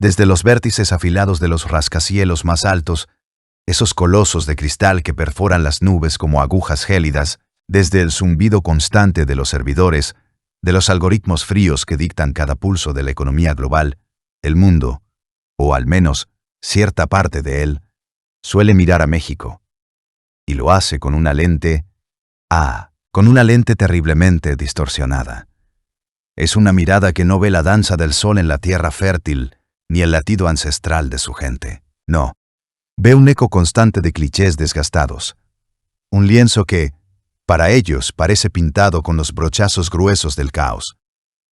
Desde los vértices afilados de los rascacielos más altos, esos colosos de cristal que perforan las nubes como agujas gélidas, desde el zumbido constante de los servidores, de los algoritmos fríos que dictan cada pulso de la economía global, el mundo, o al menos cierta parte de él, suele mirar a México. Y lo hace con una lente, con una lente terriblemente distorsionada. Es una mirada que no ve la danza del sol en la tierra fértil, ni el latido ancestral de su gente. No. Ve un eco constante de clichés desgastados. Un lienzo que, para ellos, parece pintado con los brochazos gruesos del caos.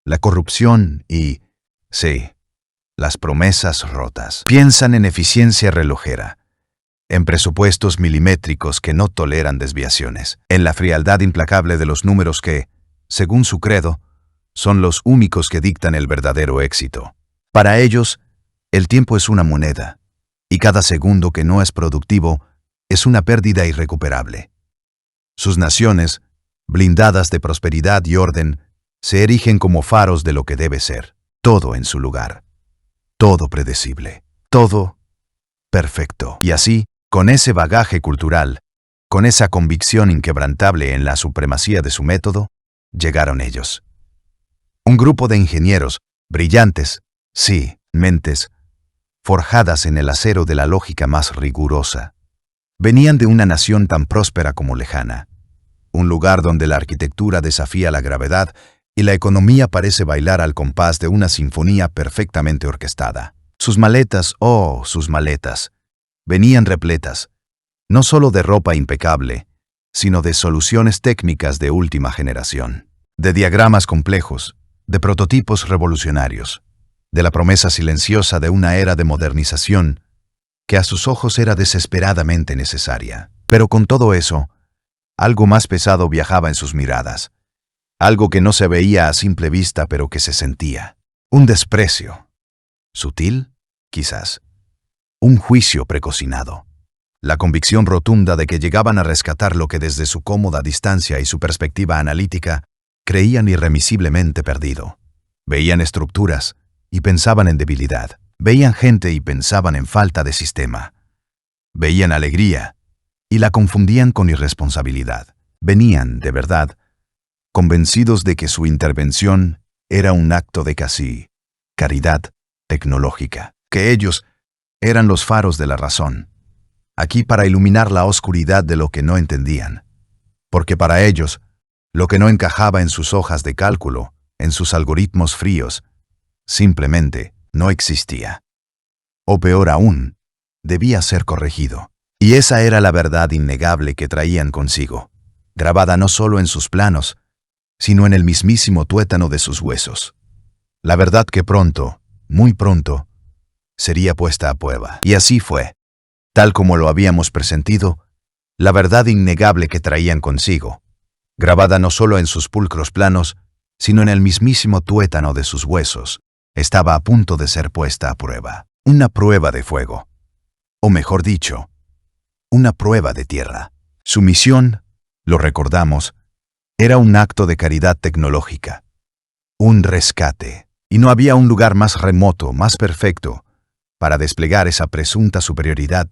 La corrupción y, sí, las promesas rotas. Piensan en eficiencia relojera, en presupuestos milimétricos que no toleran desviaciones, en la frialdad implacable de los números que, según su credo, son los únicos que dictan el verdadero éxito. Para ellos, el tiempo es una moneda, y cada segundo que no es productivo es una pérdida irrecuperable. Sus naciones, blindadas de prosperidad y orden, se erigen como faros de lo que debe ser, todo en su lugar, todo predecible, todo perfecto. Y así, con ese bagaje cultural, con esa convicción inquebrantable en la supremacía de su método, llegaron ellos. Un grupo de ingenieros, brillantes, sí, mentes, forjadas en el acero de la lógica más rigurosa. Venían de una nación tan próspera como lejana, un lugar donde la arquitectura desafía la gravedad y la economía parece bailar al compás de una sinfonía perfectamente orquestada. Sus maletas, sus maletas, venían repletas, no solo de ropa impecable, sino de soluciones técnicas de última generación, de diagramas complejos, de prototipos revolucionarios, de la promesa silenciosa de una era de modernización que a sus ojos era desesperadamente necesaria. Pero con todo eso, algo más pesado viajaba en sus miradas, algo que no se veía a simple vista pero que se sentía. Un desprecio. Sutil, quizás. Un juicio precocinado. La convicción rotunda de que llegaban a rescatar lo que desde su cómoda distancia y su perspectiva analítica creían irremisiblemente perdido. Veían estructuras y pensaban en debilidad. Veían gente y pensaban en falta de sistema. Veían alegría y la confundían con irresponsabilidad. Venían, de verdad, convencidos de que su intervención era un acto de casi caridad tecnológica, que ellos eran los faros de la razón, aquí para iluminar la oscuridad de lo que no entendían, porque para ellos, lo que no encajaba en sus hojas de cálculo, en sus algoritmos fríos, simplemente no existía. O peor aún, debía ser corregido. Y esa era la verdad innegable que traían consigo, grabada no solo en sus planos, sino en el mismísimo tuétano de sus huesos. La verdad que pronto, muy pronto, sería puesta a prueba. Y así fue. Tal como lo habíamos presentido, la verdad innegable que traían consigo, grabada no solo en sus pulcros planos, sino en el mismísimo tuétano de sus huesos, estaba a punto de ser puesta a prueba. Una prueba de fuego. O mejor dicho, una prueba de tierra. Su misión, lo recordamos, era un acto de caridad tecnológica. Un rescate. Y no había un lugar más remoto, más perfecto, para desplegar esa presunta superioridad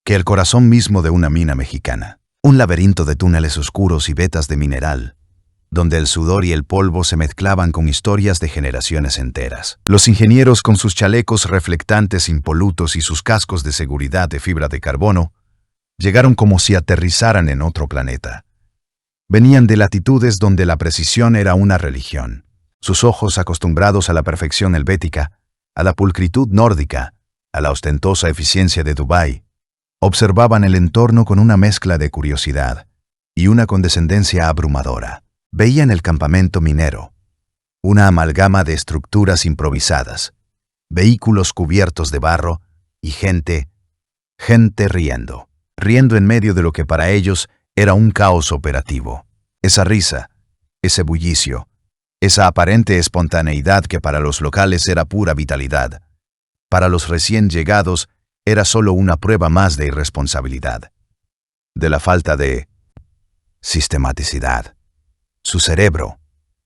que el corazón mismo de una mina mexicana. Un laberinto de túneles oscuros y vetas de mineral, donde el sudor y el polvo se mezclaban con historias de generaciones enteras. Los ingenieros con sus chalecos reflectantes impolutos y sus cascos de seguridad de fibra de carbono, llegaron como si aterrizaran en otro planeta. Venían de latitudes donde la precisión era una religión. Sus ojos, acostumbrados a la perfección helvética, a la pulcritud nórdica, a la ostentosa eficiencia de Dubái, observaban el entorno con una mezcla de curiosidad y una condescendencia abrumadora. Veían el campamento minero, una amalgama de estructuras improvisadas, vehículos cubiertos de barro y gente riendo en medio de lo que para ellos era un caos operativo. Esa risa, ese bullicio, esa aparente espontaneidad que para los locales era pura vitalidad, para los recién llegados era solo una prueba más de irresponsabilidad, de la falta de sistematicidad. Su cerebro,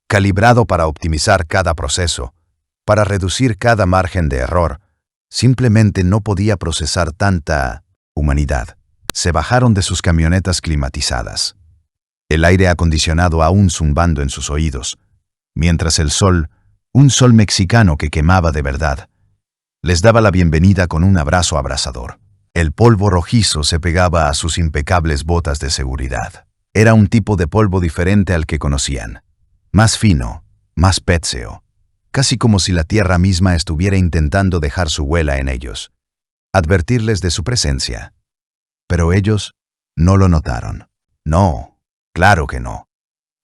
calibrado para optimizar cada proceso, para reducir cada margen de error, Simplemente no podía procesar tanta humanidad. Se bajaron de sus camionetas climatizadas, el aire acondicionado aún zumbando en sus oídos, mientras el sol, un sol mexicano que quemaba de verdad, les daba la bienvenida con un abrazo abrasador. El polvo rojizo se pegaba a sus impecables botas de seguridad. Era un tipo de polvo diferente al que conocían. Más fino, más pétseo, casi como si la tierra misma estuviera intentando dejar su huella en ellos, advertirles de su presencia. Pero ellos no lo notaron. No, claro que no.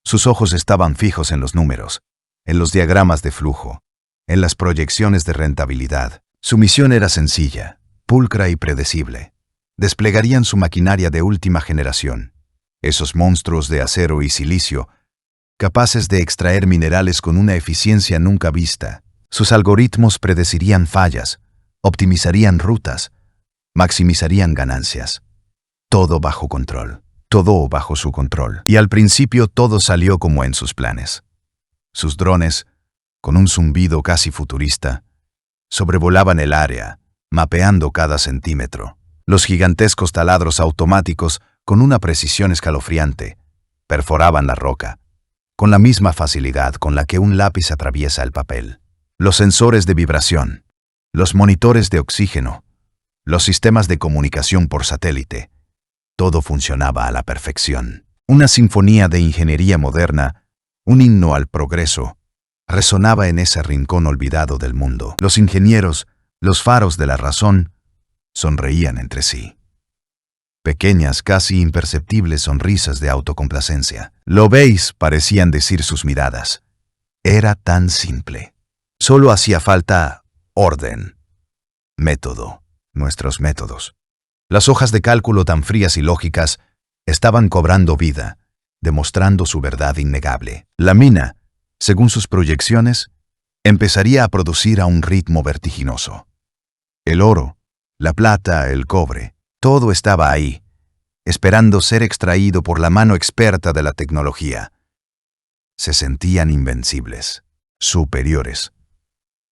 Sus ojos estaban fijos en los números, en los diagramas de flujo, en las proyecciones de rentabilidad. Su misión era sencilla, pulcra y predecible. Desplegarían su maquinaria de última generación, esos monstruos de acero y silicio, capaces de extraer minerales con una eficiencia nunca vista. Sus algoritmos predecirían fallas, optimizarían rutas, maximizarían ganancias. Todo bajo control, todo bajo su control. Y al principio todo salió como en sus planes. Sus drones, con un zumbido casi futurista, sobrevolaban el área, mapeando cada centímetro. Los gigantescos taladros automáticos, con una precisión escalofriante, perforaban la roca, con la misma facilidad con la que un lápiz atraviesa el papel. Los sensores de vibración, los monitores de oxígeno, los sistemas de comunicación por satélite, todo funcionaba a la perfección. Una sinfonía de ingeniería moderna, un himno al progreso, resonaba en ese rincón olvidado del mundo. Los ingenieros, los faros de la razón, sonreían entre sí. Pequeñas, casi imperceptibles sonrisas de autocomplacencia. «¿Lo veis?», parecían decir sus miradas. Era tan simple. Solo hacía falta orden, método, nuestros métodos. Las hojas de cálculo tan frías y lógicas estaban cobrando vida, demostrando su verdad innegable. La mina, según sus proyecciones, empezaría a producir a un ritmo vertiginoso. El oro, la plata, el cobre, todo estaba ahí, esperando ser extraído por la mano experta de la tecnología. Se sentían invencibles, superiores.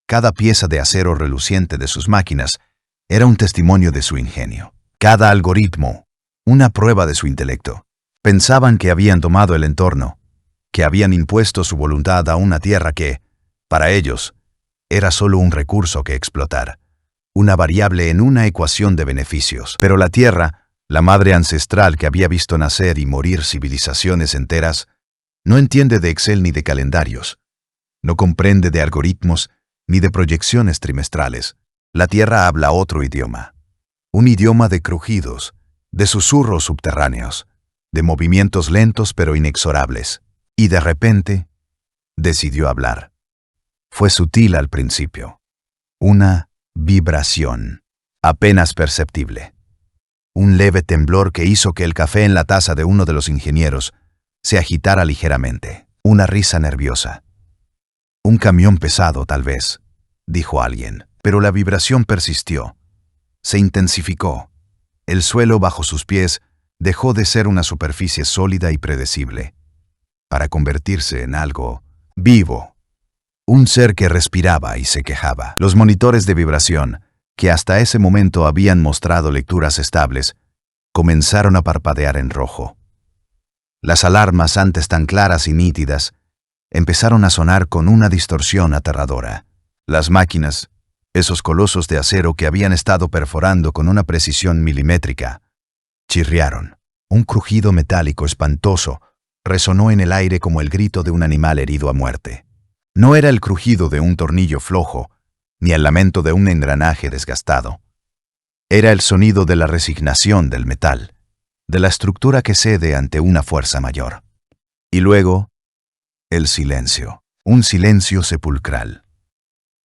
Cada pieza de acero reluciente de sus máquinas era un testimonio de su ingenio. Cada algoritmo, una prueba de su intelecto. Pensaban que habían tomado el entorno, que habían impuesto su voluntad a una tierra que, para ellos, era solo un recurso que explotar, una variable en una ecuación de beneficios. Pero la tierra, la madre ancestral que había visto nacer y morir civilizaciones enteras, no entiende de Excel ni de calendarios, no comprende de algoritmos ni de proyecciones trimestrales. La tierra habla otro idioma, un idioma de crujidos, de susurros subterráneos, de movimientos lentos pero inexorables. Y de repente, decidió hablar. Fue sutil al principio. Una vibración, apenas perceptible. Un leve temblor que hizo que el café en la taza de uno de los ingenieros se agitara ligeramente. Una risa nerviosa. «Un camión pesado, tal vez», dijo alguien. Pero la vibración persistió. Se intensificó. El suelo bajo sus pies dejó de ser una superficie sólida y predecible, para convertirse en algo vivo. Un ser que respiraba y se quejaba. Los monitores de vibración, que hasta ese momento habían mostrado lecturas estables, comenzaron a parpadear en rojo. Las alarmas, antes tan claras y nítidas, empezaron a sonar con una distorsión aterradora. Las máquinas, esos colosos de acero que habían estado perforando con una precisión milimétrica, chirriaron. Un crujido metálico espantoso resonó en el aire como el grito de un animal herido a muerte. No era el crujido de un tornillo flojo, ni el lamento de un engranaje desgastado. Era el sonido de la resignación del metal, de la estructura que cede ante una fuerza mayor. Y luego, el silencio, un silencio sepulcral.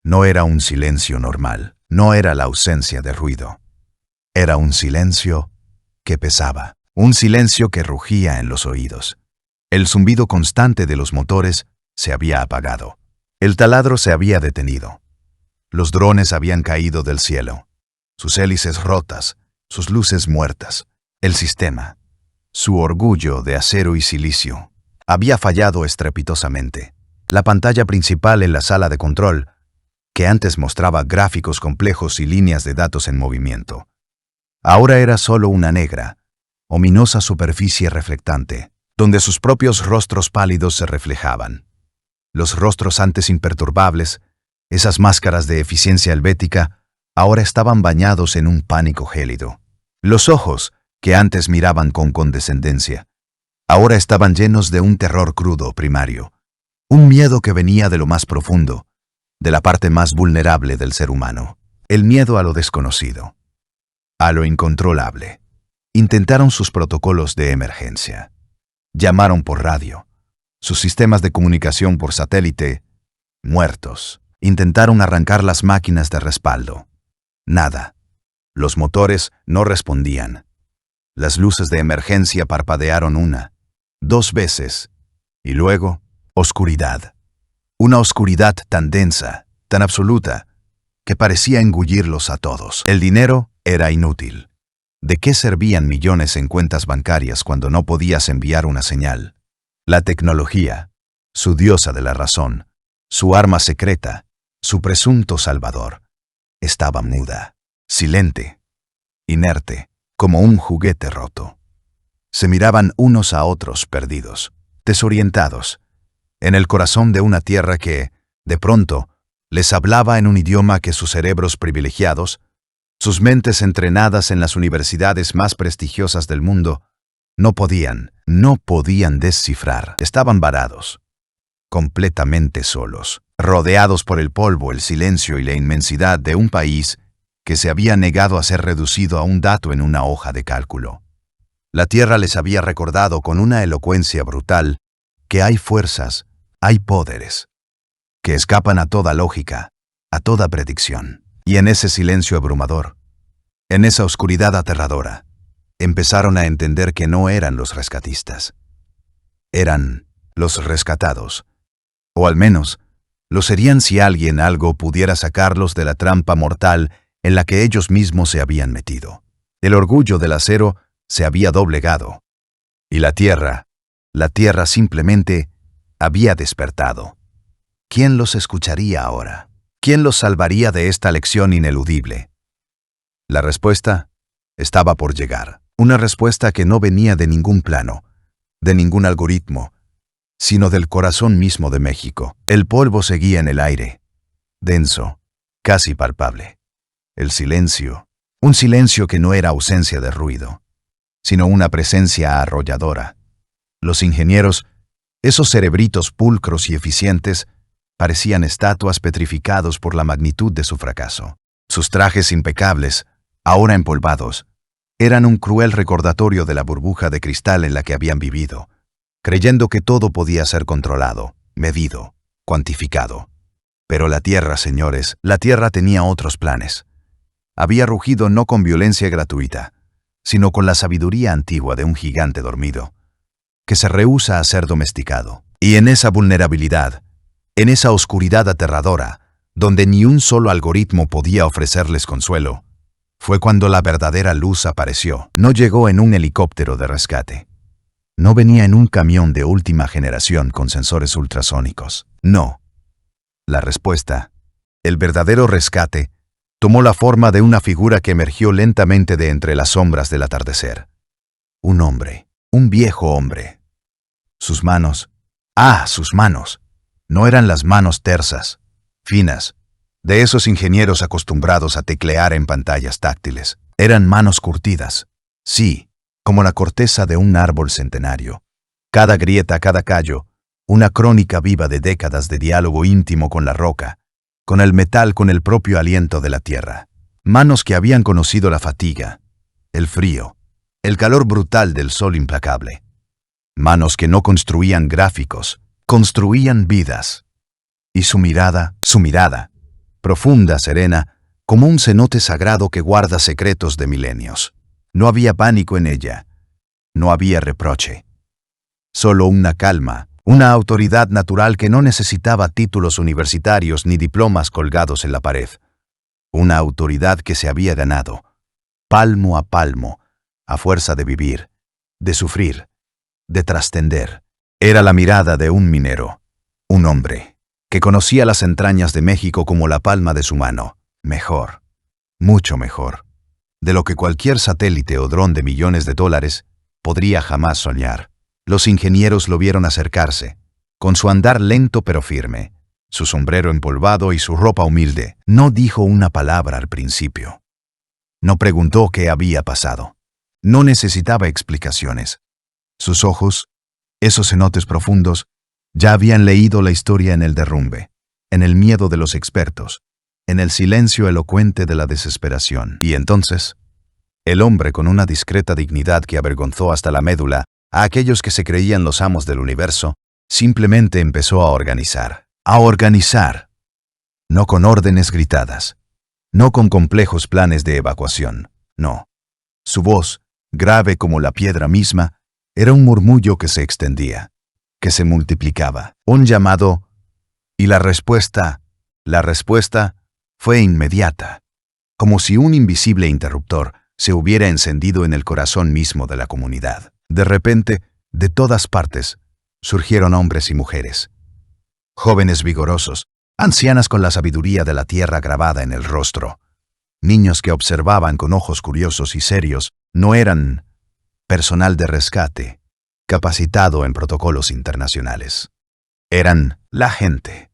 No era un silencio normal, no era la ausencia de ruido. Era un silencio que pesaba, un silencio que rugía en los oídos. El zumbido constante de los motores se había apagado. El taladro se había detenido. Los drones habían caído del cielo, sus hélices rotas, sus luces muertas. El sistema, su orgullo de acero y silicio, había fallado estrepitosamente. La pantalla principal en la sala de control, que antes mostraba gráficos complejos y líneas de datos en movimiento. Ahora era solo una negra, ominosa superficie reflectante, donde sus propios rostros pálidos se reflejaban. Los rostros antes imperturbables, esas máscaras de eficiencia helvética, ahora estaban bañados en un pánico gélido. Los ojos, que antes miraban con condescendencia, ahora estaban llenos de un terror crudo primario, un miedo que venía de lo más profundo, de la parte más vulnerable del ser humano, el miedo a lo desconocido, a lo incontrolable. Intentaron sus protocolos de emergencia. Llamaron por radio, sus sistemas de comunicación por satélite, muertos. Intentaron arrancar las máquinas de respaldo. Nada. Los motores no respondían. Las luces de emergencia parpadearon 1, 2 veces, y luego, oscuridad. Una oscuridad tan densa, tan absoluta, que parecía engullirlos a todos. El dinero era inútil. ¿De qué servían millones en cuentas bancarias cuando no podías enviar una señal? La tecnología, su diosa de la razón, su arma secreta, su presunto salvador, estaba muda, silente, inerte, como un juguete roto. Se miraban unos a otros perdidos, desorientados, en el corazón de una tierra que, de pronto, les hablaba en un idioma que sus cerebros privilegiados, sus mentes entrenadas en las universidades más prestigiosas del mundo, no podían descifrar. Estaban varados, completamente solos, rodeados por el polvo, el silencio y la inmensidad de un país que se había negado a ser reducido a un dato en una hoja de cálculo. La Tierra les había recordado con una elocuencia brutal que hay fuerzas, hay poderes, que escapan a toda lógica, a toda predicción. Y en ese silencio abrumador, en esa oscuridad aterradora, empezaron a entender que no eran los rescatistas. Eran los rescatados. O al menos, lo serían si algo pudiera sacarlos de la trampa mortal en la que ellos mismos se habían metido. El orgullo del acero se había doblegado. Y la tierra simplemente había despertado. ¿Quién los escucharía ahora? ¿Quién los salvaría de esta lección ineludible? La respuesta estaba por llegar. Una respuesta que no venía de ningún plano, de ningún algoritmo, sino del corazón mismo de México. El polvo seguía en el aire, denso, casi palpable. El silencio, un silencio que no era ausencia de ruido, sino una presencia arrolladora. Los ingenieros, esos cerebritos pulcros y eficientes, parecían estatuas petrificados por la magnitud de su fracaso. Sus trajes impecables, ahora empolvados, eran un cruel recordatorio de la burbuja de cristal en la que habían vivido, creyendo que todo podía ser controlado, medido, cuantificado. Pero la Tierra, señores, la Tierra tenía otros planes. Había rugido no con violencia gratuita, sino con la sabiduría antigua de un gigante dormido, que se rehúsa a ser domesticado. Y en esa vulnerabilidad, en esa oscuridad aterradora, donde ni un solo algoritmo podía ofrecerles consuelo, fue cuando la verdadera luz apareció. No llegó en un helicóptero de rescate. No venía en un camión de última generación con sensores ultrasónicos. No. La respuesta, el verdadero rescate, tomó la forma de una figura que emergió lentamente de entre las sombras del atardecer. Un hombre, un viejo hombre. Sus manos, sus manos, no eran las manos tersas, finas, de esos ingenieros acostumbrados a teclear en pantallas táctiles. Eran manos curtidas, sí, como la corteza de un árbol centenario. Cada grieta, cada callo, una crónica viva de décadas de diálogo íntimo con la roca, con el metal, con el propio aliento de la tierra. Manos que habían conocido la fatiga, el frío, el calor brutal del sol implacable. Manos que no construían gráficos, construían vidas. Y su mirada, profunda, serena, como un cenote sagrado que guarda secretos de milenios. No había pánico en ella, no había reproche. Solo una calma, una autoridad natural que no necesitaba títulos universitarios ni diplomas colgados en la pared. Una autoridad que se había ganado, palmo, a fuerza de vivir, de sufrir, de trascender. Era la mirada de un minero, un hombre, que conocía las entrañas de México como la palma de su mano. Mejor, mucho mejor, de lo que cualquier satélite o dron de millones de dólares podría jamás soñar. Los ingenieros lo vieron acercarse, con su andar lento pero firme, su sombrero empolvado y su ropa humilde. No dijo una palabra al principio. No preguntó qué había pasado. No necesitaba explicaciones. Sus ojos, esos cenotes profundos, ya habían leído la historia en el derrumbe, en el miedo de los expertos, en el silencio elocuente de la desesperación. Y entonces, el hombre con una discreta dignidad que avergonzó hasta la médula a aquellos que se creían los amos del universo, simplemente empezó a organizar. A organizar. No con órdenes gritadas. No con complejos planes de evacuación. No. Su voz, grave como la piedra misma, era un murmullo que se extendía, que se multiplicaba. Un llamado, y la respuesta fue inmediata, como si un invisible interruptor se hubiera encendido en el corazón mismo de la comunidad. De repente, de todas partes, surgieron hombres y mujeres. Jóvenes vigorosos, ancianas con la sabiduría de la tierra grabada en el rostro. Niños que observaban con ojos curiosos y serios. No eran personal de rescate, capacitado en protocolos internacionales. Eran la gente,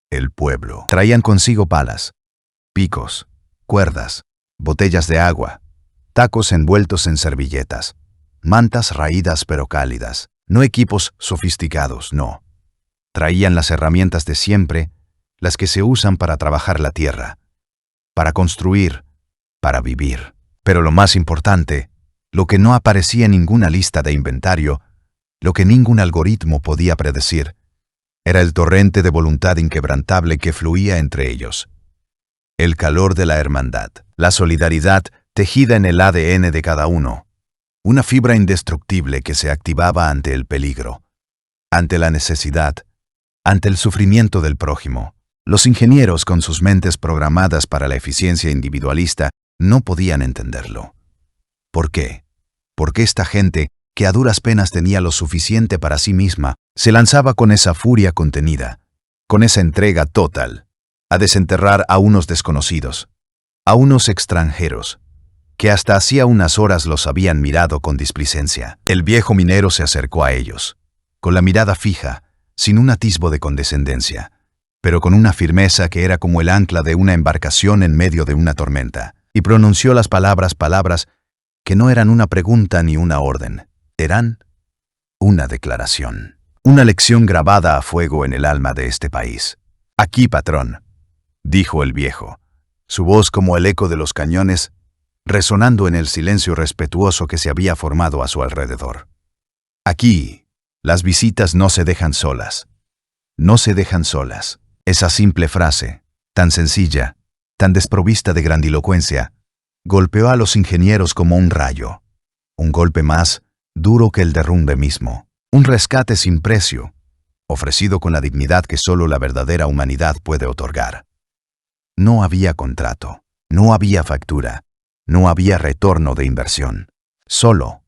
el pueblo. Traían consigo palas, picos, cuerdas, botellas de agua, tacos envueltos en servilletas, mantas raídas pero cálidas, no equipos sofisticados, no. Traían las herramientas de siempre, las que se usan para trabajar la tierra, para construir, para vivir. Pero lo más importante, lo que no aparecía en ninguna lista de inventario, lo que ningún algoritmo podía predecir, era el torrente de voluntad inquebrantable que fluía entre ellos. El calor de la hermandad, la solidaridad tejida en el ADN de cada uno, una fibra indestructible que se activaba ante el peligro, ante la necesidad, ante el sufrimiento del prójimo. Los ingenieros, con sus mentes programadas para la eficiencia individualista, no podían entenderlo. ¿Por qué? ¿Por qué esta gente, que a duras penas tenía lo suficiente para sí misma, se lanzaba con esa furia contenida, con esa entrega total, a desenterrar a unos desconocidos, a unos extranjeros, que hasta hacía unas horas los habían mirado con displicencia? El viejo minero se acercó a ellos, con la mirada fija, sin un atisbo de condescendencia, pero con una firmeza que era como el ancla de una embarcación en medio de una tormenta, y pronunció las palabras que no eran una pregunta ni una orden, eran una declaración, una lección grabada a fuego en el alma de este país. «Aquí, patrón», dijo el viejo, su voz como el eco de los cañones, resonando en el silencio respetuoso que se había formado a su alrededor. «Aquí, las visitas no se dejan solas. No se dejan solas». Esa simple frase, tan sencilla, tan desprovista de grandilocuencia, golpeó a los ingenieros como un rayo. Un golpe más, duro que el derrumbe mismo. Un rescate sin precio, ofrecido con la dignidad que solo la verdadera humanidad puede otorgar. No había contrato, no había factura, no había retorno de inversión. Solo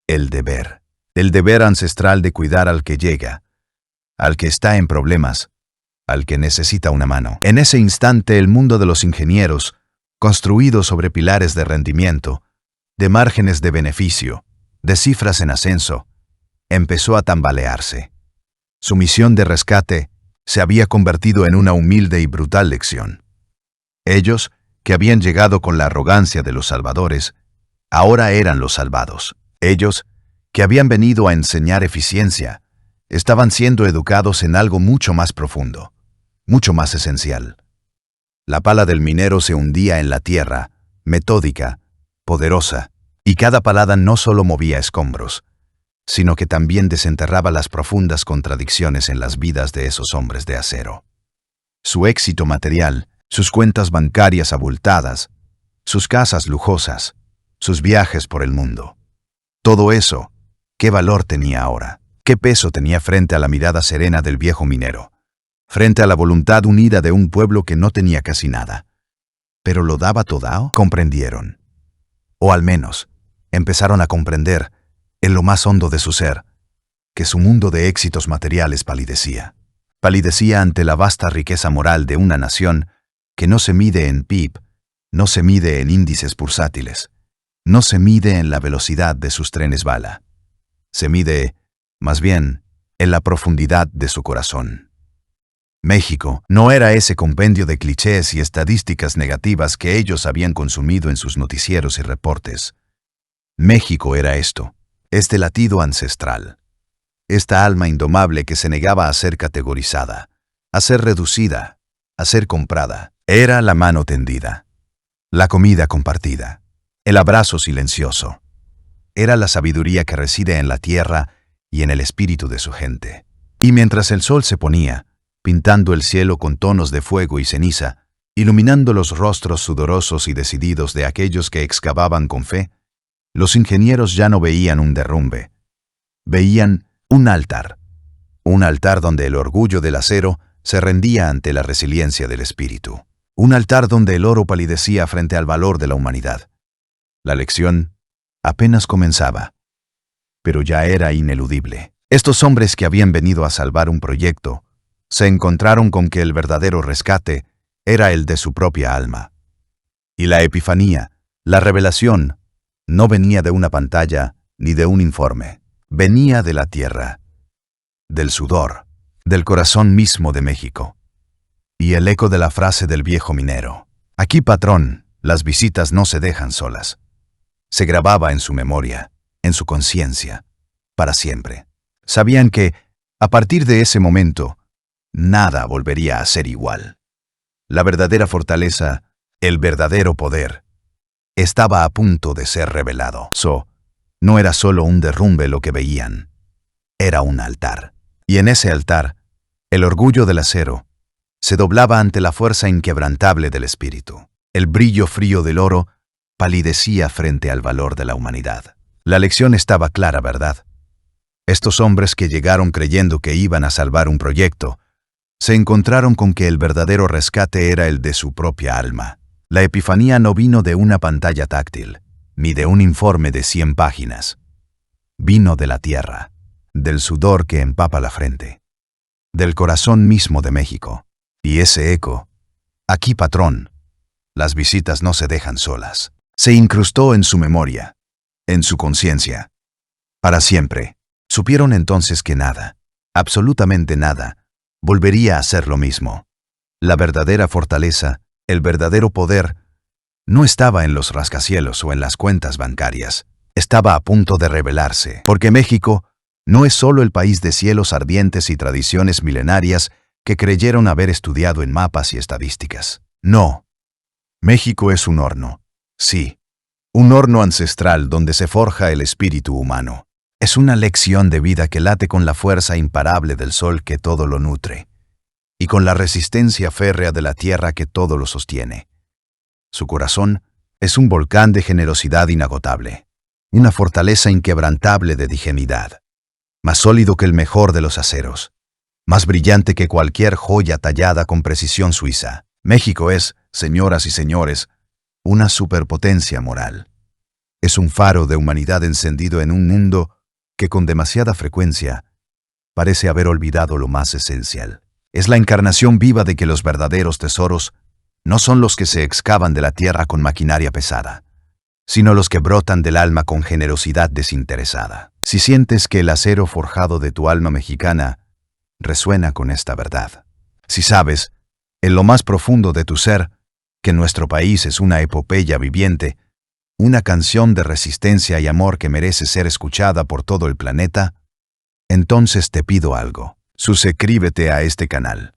el deber ancestral de cuidar al que llega, al que está en problemas, al que necesita una mano. En ese instante el mundo de los ingenieros, construido sobre pilares de rendimiento, de márgenes de beneficio, de cifras en ascenso, empezó a tambalearse. Su misión de rescate se había convertido en una humilde y brutal lección. Ellos, que habían llegado con la arrogancia de los salvadores, ahora eran los salvados. Ellos, que habían venido a enseñar eficiencia, estaban siendo educados en algo mucho más profundo, mucho más esencial. La pala del minero se hundía en la tierra, metódica, poderosa, y cada palada no solo movía escombros, sino que también desenterraba las profundas contradicciones en las vidas de esos hombres de acero. Su éxito material, sus cuentas bancarias abultadas, sus casas lujosas, sus viajes por el mundo. Todo eso, ¿qué valor tenía ahora? ¿Qué peso tenía frente a la mirada serena del viejo minero? Frente a la voluntad unida de un pueblo que no tenía casi nada. ¿Pero lo daba todo? Comprendieron. O al menos, empezaron a comprender, en lo más hondo de su ser, que su mundo de éxitos materiales palidecía. Palidecía ante la vasta riqueza moral de una nación que no se mide en PIB, no se mide en índices bursátiles, no se mide en la velocidad de sus trenes bala. Se mide, más bien, en la profundidad de su corazón. México no era ese compendio de clichés y estadísticas negativas que ellos habían consumido en sus noticieros y reportes. México era esto, este latido ancestral, esta alma indomable que se negaba a ser categorizada, a ser reducida, a ser comprada. Era la mano tendida, la comida compartida, el abrazo silencioso. Era la sabiduría que reside en la tierra y en el espíritu de su gente. Y mientras el sol se ponía, pintando el cielo con tonos de fuego y ceniza, iluminando los rostros sudorosos y decididos de aquellos que excavaban con fe, los ingenieros ya no veían un derrumbe. Veían un altar donde el orgullo del acero se rendía ante la resiliencia del espíritu. Un altar donde el oro palidecía frente al valor de la humanidad. La lección apenas comenzaba, pero ya era ineludible. Estos hombres que habían venido a salvar un proyecto se encontraron con que el verdadero rescate era el de su propia alma. Y la epifanía, la revelación, no venía de una pantalla ni de un informe. Venía de la tierra, del sudor, del corazón mismo de México. Y el eco de la frase del viejo minero: "Aquí, patrón, las visitas no se dejan solas", se grababa en su memoria, en su conciencia, para siempre. Sabían que, a partir de ese momento, nada volvería a ser igual. La verdadera fortaleza, el verdadero poder, estaba a punto de ser revelado. No era solo un derrumbe lo que veían, era un altar. Y en ese altar, el orgullo del acero se doblaba ante la fuerza inquebrantable del espíritu. El brillo frío del oro palidecía frente al valor de la humanidad. La lección estaba clara, ¿verdad? Estos hombres que llegaron creyendo que iban a salvar un proyecto, se encontraron con que el verdadero rescate era el de su propia alma. La epifanía no vino de una pantalla táctil, ni de un informe de 100 páginas. Vino de la tierra, del sudor que empapa la frente, del corazón mismo de México. Y ese eco: "Aquí, patrón, las visitas no se dejan solas", se incrustó en su memoria, en su conciencia, para siempre. Supieron entonces que nada, absolutamente nada, volvería a ser lo mismo. La verdadera fortaleza, el verdadero poder, no estaba en los rascacielos o en las cuentas bancarias. Estaba a punto de revelarse, porque México no es solo el país de cielos ardientes y tradiciones milenarias que creyeron haber estudiado en mapas y estadísticas. No. México es un horno. Sí, un horno ancestral donde se forja el espíritu humano. Es una lección de vida que late con la fuerza imparable del sol que todo lo nutre, y con la resistencia férrea de la tierra que todo lo sostiene. Su corazón es un volcán de generosidad inagotable, una fortaleza inquebrantable de dignidad, más sólido que el mejor de los aceros, más brillante que cualquier joya tallada con precisión suiza. México es, señoras y señores, una superpotencia moral. Es un faro de humanidad encendido en un mundo que con demasiada frecuencia parece haber olvidado lo más esencial. Es la encarnación viva de que los verdaderos tesoros no son los que se excavan de la tierra con maquinaria pesada, sino los que brotan del alma con generosidad desinteresada. Si sientes que el acero forjado de tu alma mexicana resuena con esta verdad, si sabes, en lo más profundo de tu ser, que nuestro país es una epopeya viviente, una canción de resistencia y amor que merece ser escuchada por todo el planeta, entonces te pido algo: suscríbete a este canal.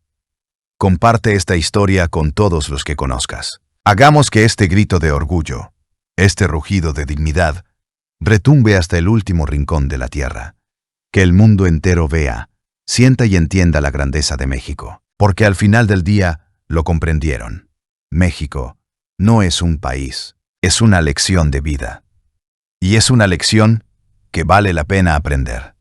Comparte esta historia con todos los que conozcas. Hagamos que este grito de orgullo, este rugido de dignidad, retumbe hasta el último rincón de la tierra. Que el mundo entero vea, sienta y entienda la grandeza de México. Porque al final del día lo comprendieron. México no es un país, es una lección de vida. Y es una lección que vale la pena aprender.